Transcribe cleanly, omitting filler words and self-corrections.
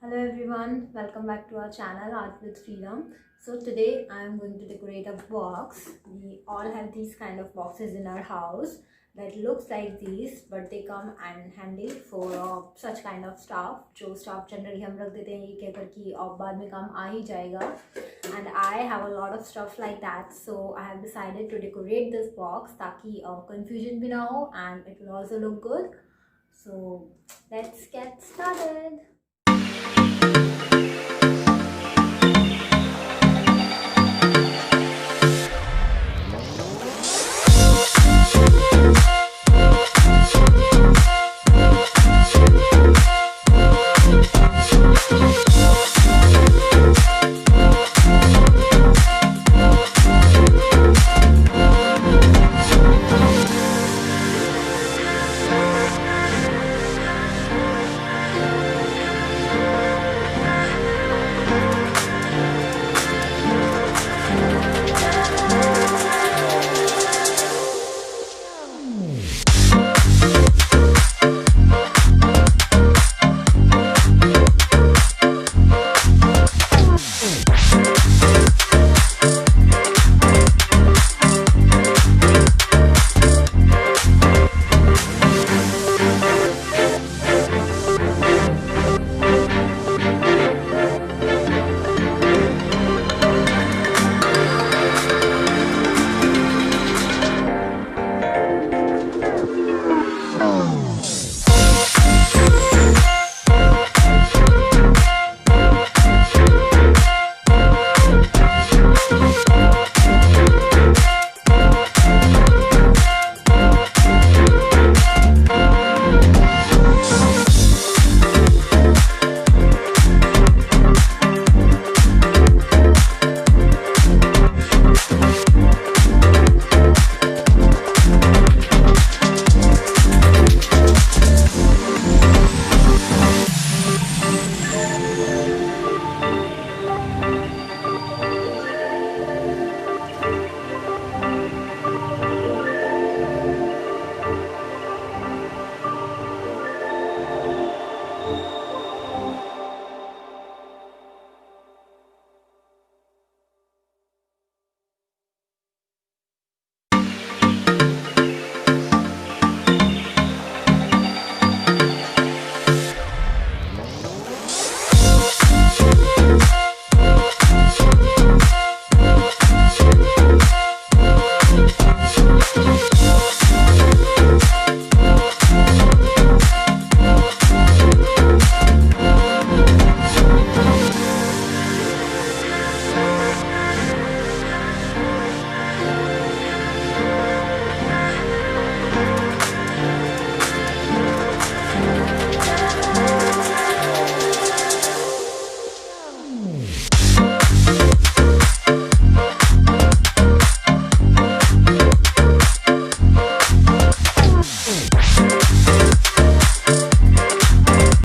Hello everyone, welcome back to our channel Art with Freedom. So today I am going to decorate a box. We all have these kind of boxes in our house that looks like these, but they come and handy for such kind of stuff. जो stuff generally हम रख देते हैं ये कहकर कि अब बाद में काम आ ही जाएगा. And I have a lot of stuff like that, so I have decided to decorate this box ताकि confusion भी ना हो and it will also look good. So let's get started.